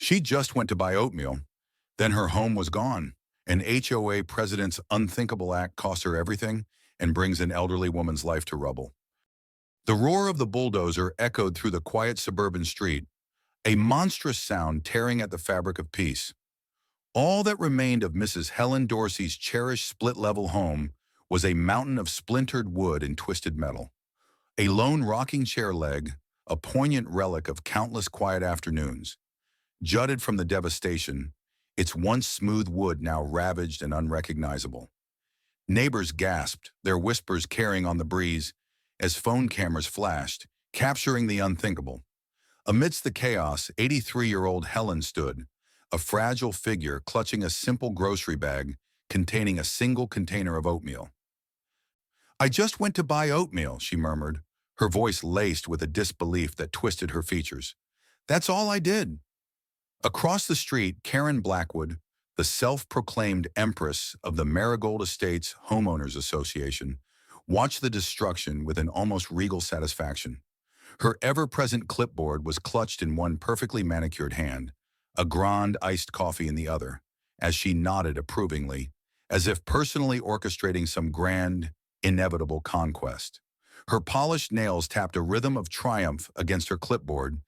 She just went to buy oatmeal. Then her home was gone. An HOA president's unthinkable act costs her everything and brings an elderly woman's life to rubble. The roar of the bulldozer echoed through the quiet suburban street, a monstrous sound tearing at the fabric of peace. All that remained of Mrs. Helen Dorsey's cherished split-level home was a mountain of splintered wood and twisted metal. A lone rocking chair leg, a poignant relic of countless quiet afternoons, jutted from the devastation, its once smooth wood now ravaged and unrecognizable. Neighbors gasped, their whispers carrying on the breeze, as phone cameras flashed, capturing the unthinkable. Amidst the chaos, 83-year-old Helen stood, a fragile figure clutching a simple grocery bag containing a single container of oatmeal. "I just went to buy oatmeal," she murmured, her voice laced with a disbelief that twisted her features. "That's all I did." Across the street, Karen Blackwood, the self-proclaimed empress of the Marigold Estates Homeowners Association, watched the destruction with an almost regal satisfaction. Her ever-present clipboard was clutched in one perfectly manicured hand, a grande iced coffee in the other, as she nodded approvingly, as if personally orchestrating some grand, inevitable conquest. Her polished nails tapped a rhythm of triumph against her clipboard,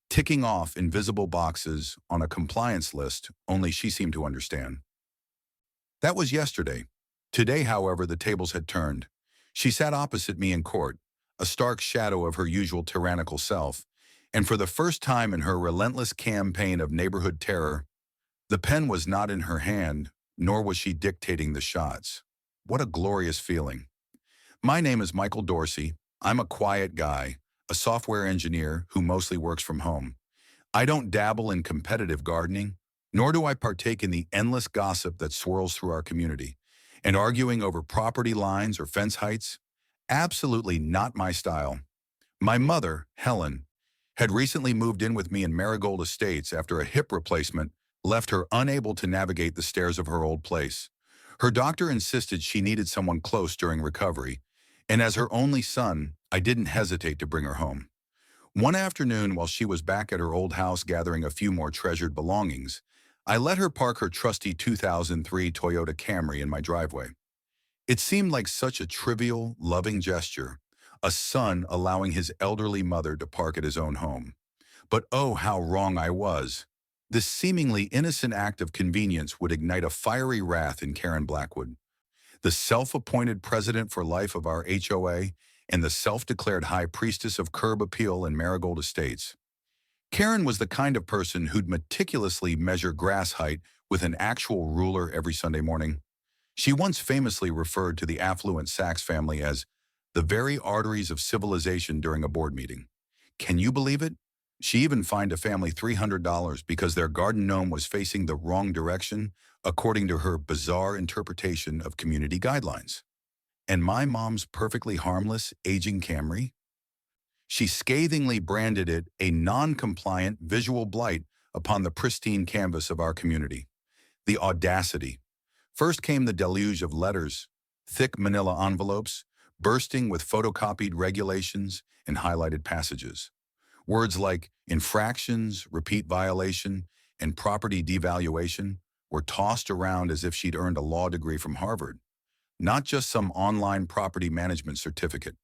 ticking off invisible boxes on a compliance list only she seemed to understand. That was yesterday. Today, however, the tables had turned. She sat opposite me in court, a stark shadow of her usual tyrannical self, and for the first time in her relentless campaign of neighborhood terror, the pen was not in her hand, nor was she dictating the shots. What a glorious feeling. "My name is Michael Dorsey. I'm a quiet guy, a software engineer who mostly works from home. I don't dabble in competitive gardening, nor do I partake in the endless gossip that swirls through our community. And arguing over property lines or fence heights? Absolutely not my style. My mother, Helen, had recently moved in with me in Marigold Estates after a hip replacement left her unable to navigate the stairs of her old place. Her doctor insisted she needed someone close during recovery, and as her only son, I didn't hesitate to bring her home. One afternoon, while she was back at her old house gathering a few more treasured belongings, I let her park her trusty 2003 Toyota Camry in my driveway. It seemed like such a trivial, loving gesture, a son allowing his elderly mother to park at his own home. But oh, how wrong I was. This seemingly innocent act of convenience would ignite a fiery wrath in Karen Blackwood, the self-appointed president for life of our HOA and the self-declared high priestess of curb appeal in Marigold Estates. Karen was the kind of person who'd meticulously measure grass height with an actual ruler every Sunday morning. She once famously referred to the affluent Sachs family as the very arteries of civilization during a board meeting. Can you believe it? She even fined a family $300 because their garden gnome was facing the wrong direction, according to her bizarre interpretation of community guidelines. And my mom's perfectly harmless, aging Camry? She scathingly branded it a non-compliant visual blight upon the pristine canvas of our community. The audacity. First came the deluge of letters, thick manila envelopes, bursting with photocopied regulations and highlighted passages. Words like infractions, repeat violation, and property devaluation were tossed around as if she'd earned a law degree from Harvard, not just some online property management certificate.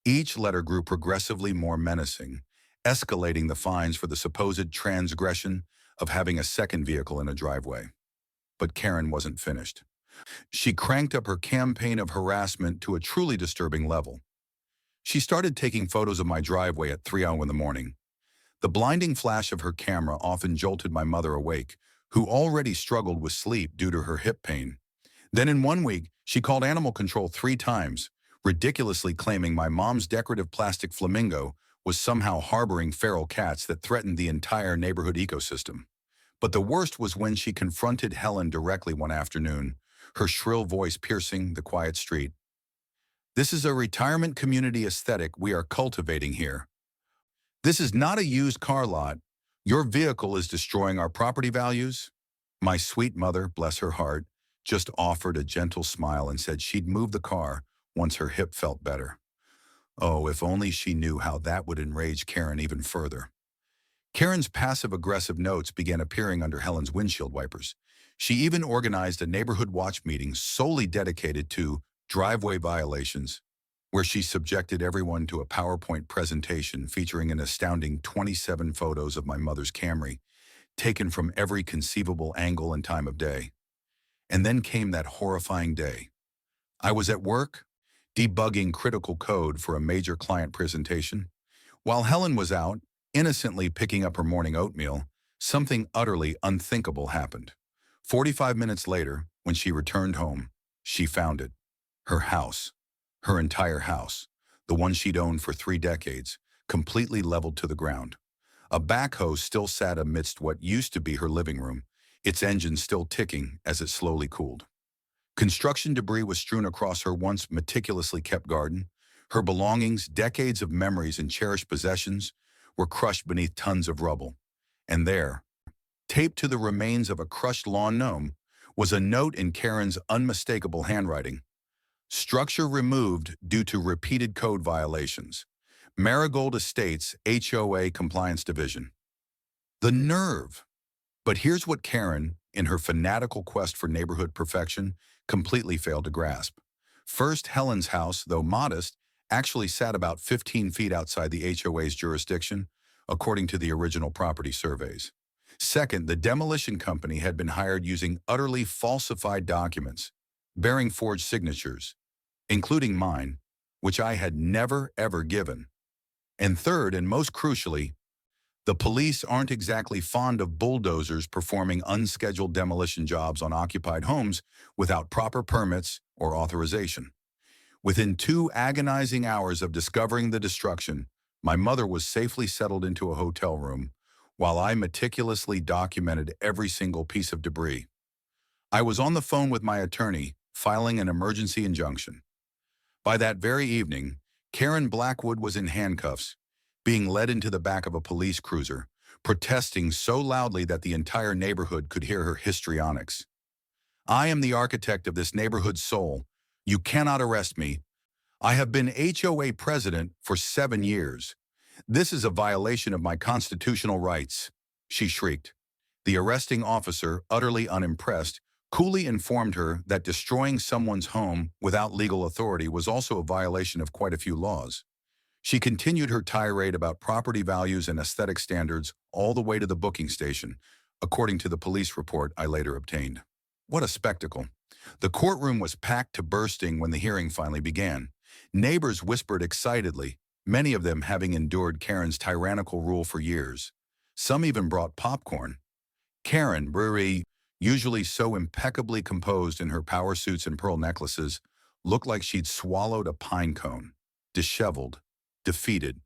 Each letter grew progressively more menacing, escalating the fines for the supposed transgression of having a second vehicle in a driveway. But Karen wasn't finished. She cranked up her campaign of harassment to a truly disturbing level. She started taking photos of my driveway at 3 a.m. in the morning. The blinding flash of her camera often jolted my mother awake, who already struggled with sleep due to her hip pain. Then in one week, she called animal control 3 times, ridiculously claiming my mom's decorative plastic flamingo was somehow harboring feral cats that threatened the entire neighborhood ecosystem. But the worst was when she confronted Helen directly one afternoon, her shrill voice piercing the quiet street. "This is a retirement community aesthetic we are cultivating here. This is not a used car lot. Your vehicle is destroying our property values." My sweet mother, bless her heart, just offered a gentle smile and said she'd move the car once her hip felt better. Oh, if only she knew how that would enrage Karen even further. Karen's passive-aggressive notes began appearing under Helen's windshield wipers. She even organized a neighborhood watch meeting solely dedicated to driveway violations, where she subjected everyone to a PowerPoint presentation featuring an astounding 27 photos of my mother's Camry, taken from every conceivable angle and time of day. And then came that horrifying day. I was at work, debugging critical code for a major client presentation. While Helen was out, innocently picking up her morning oatmeal, something utterly unthinkable happened. 45 minutes later, when she returned home, she found it. Her house. Her entire house. The one she'd owned for 3 decades, completely leveled to the ground. A backhoe still sat amidst what used to be her living room, its engine still ticking as it slowly cooled. Construction debris was strewn across her once meticulously kept garden. Her belongings, decades of memories and cherished possessions, were crushed beneath tons of rubble. And there, taped to the remains of a crushed lawn gnome, was a note in Karen's unmistakable handwriting. Structure removed due to repeated code violations. Marigold Estates HOA Compliance Division. The nerve! But here's what Karen, in her fanatical quest for neighborhood perfection, completely failed to grasp. First, Helen's house, though modest, actually sat about 15 feet outside the HOA's jurisdiction, according to the original property surveys. Second, the demolition company had been hired using utterly falsified documents, bearing forged signatures, including mine, which I had never, ever given. And third, and most crucially, the police aren't exactly fond of bulldozers performing unscheduled demolition jobs on occupied homes without proper permits or authorization. Within 2 agonizing hours of discovering the destruction, my mother was safely settled into a hotel room, while I meticulously documented every single piece of debris. I was on the phone with my attorney, filing an emergency injunction. By that very evening, Karen Blackwood was in handcuffs, being led into the back of a police cruiser, protesting so loudly that the entire neighborhood could hear her histrionics. "I am the architect of this neighborhood's soul. You cannot arrest me. I have been HOA president for 7 years. This is a violation of my constitutional rights," she shrieked. The arresting officer, utterly unimpressed, coolly informed her that destroying someone's home without legal authority was also a violation of quite a few laws. She continued her tirade about property values and aesthetic standards all the way to the booking station, according to the police report I later obtained. What a spectacle. The courtroom was packed to bursting when the hearing finally began. Neighbors whispered excitedly, many of them having endured Karen's tyrannical rule for years. Some even brought popcorn. Karen, Brewery, usually so impeccably composed in her power suits and pearl necklaces, looked like she'd swallowed a pine cone, disheveled, defeated.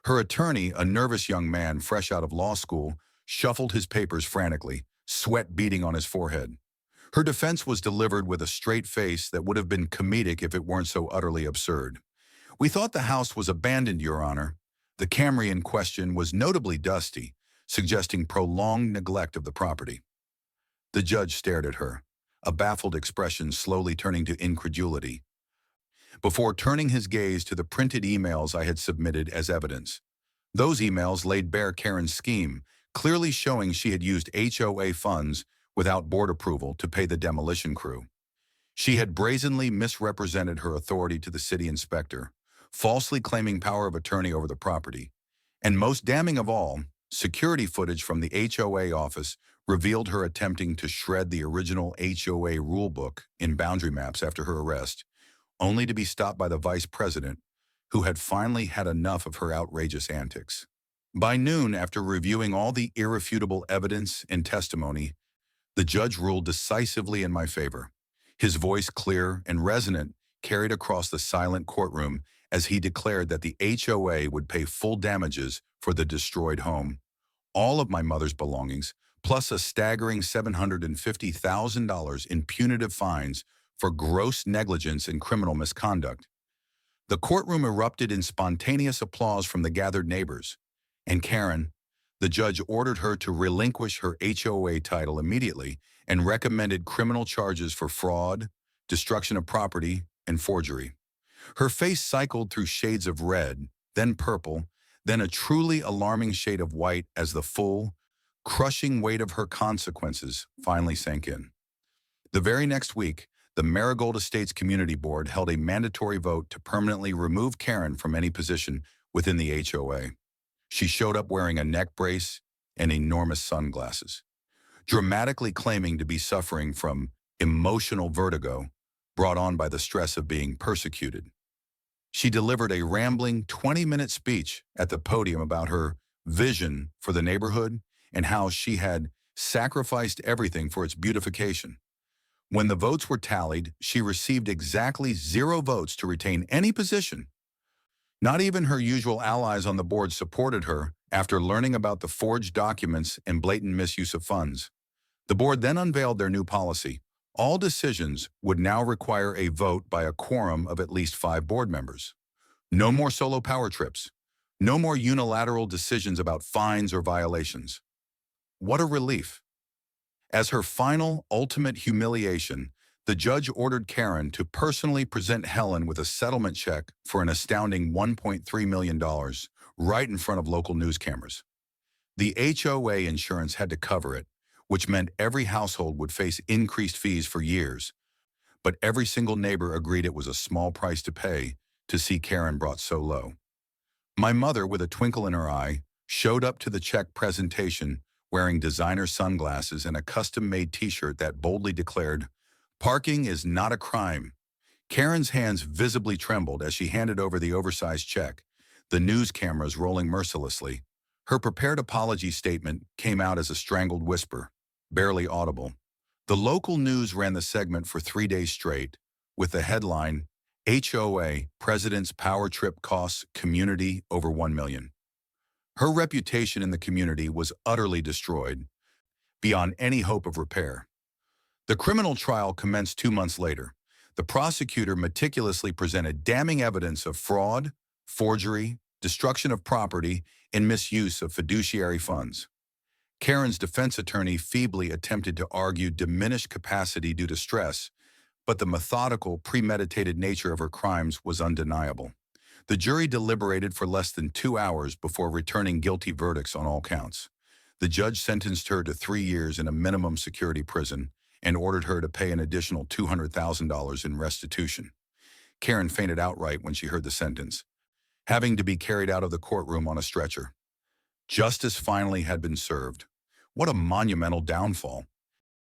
Her attorney, a nervous young man fresh out of law school, shuffled his papers frantically, sweat beading on his forehead. Her defense was delivered with a straight face that would have been comedic if it weren't so utterly absurd. "We thought the house was abandoned, Your Honor." The Camry in question was notably dusty, suggesting prolonged neglect of the property. The judge stared at her, a baffled expression slowly turning to incredulity, before turning his gaze to the printed emails I had submitted as evidence. Those emails laid bare Karen's scheme, clearly showing she had used HOA funds without board approval to pay the demolition crew. She had brazenly misrepresented her authority to the city inspector, falsely claiming power of attorney over the property. And most damning of all, security footage from the HOA office revealed her attempting to shred the original HOA rulebook in boundary maps after her arrest, only to be stopped by the vice president, who had finally had enough of her outrageous antics. By noon, after reviewing all the irrefutable evidence and testimony, the judge ruled decisively in my favor. His voice, clear and resonant, carried across the silent courtroom as he declared that the HOA would pay full damages for the destroyed home, all of my mother's belongings, plus a staggering $750,000 in punitive fines for gross negligence and criminal misconduct. The courtroom erupted in spontaneous applause from the gathered neighbors, and Karen, the judge ordered her to relinquish her HOA title immediately and recommended criminal charges for fraud, destruction of property, and forgery. Her face cycled through shades of red, then purple, then a truly alarming shade of white as the full, crushing weight of her consequences finally sank in. The very next week, the Marigold Estates Community Board held a mandatory vote to permanently remove Karen from any position within the HOA. She showed up wearing a neck brace and enormous sunglasses, dramatically claiming to be suffering from emotional vertigo brought on by the stress of being persecuted. She delivered a rambling 20-minute speech at the podium about her vision for the neighborhood and how she had sacrificed everything for its beautification. When the votes were tallied, she received exactly 0 votes to retain any position. Not even her usual allies on the board supported her after learning about the forged documents and blatant misuse of funds. The board then unveiled their new policy. All decisions would now require a vote by a quorum of at least 5 board members. No more solo power trips. No more unilateral decisions about fines or violations. What a relief. As her final, ultimate humiliation, the judge ordered Karen to personally present Helen with a settlement check for an astounding $1.3 million right in front of local news cameras. The HOA insurance had to cover it, which meant every household would face increased fees for years, but every single neighbor agreed it was a small price to pay to see Karen brought so low. My mother, with a twinkle in her eye, showed up to the check presentation wearing designer sunglasses and a custom-made t-shirt that boldly declared, "Parking is not a crime." Karen's hands visibly trembled as she handed over the oversized check, the news cameras rolling mercilessly. Her prepared apology statement came out as a strangled whisper, barely audible. The local news ran the segment for 3 days straight, with the headline, "HOA President's Power Trip Costs Community Over $1 million." Her reputation in the community was utterly destroyed, beyond any hope of repair. The criminal trial commenced 2 months later. The prosecutor meticulously presented damning evidence of fraud, forgery, destruction of property, and misuse of fiduciary funds. Karen's defense attorney feebly attempted to argue diminished capacity due to stress, but the methodical, premeditated nature of her crimes was undeniable. The jury deliberated for less than 2 hours before returning guilty verdicts on all counts. The judge sentenced her to 3 years in a minimum security prison and ordered her to pay an additional $200,000 in restitution. Karen fainted outright when she heard the sentence, having to be carried out of the courtroom on a stretcher. Justice finally had been served. What a monumental downfall.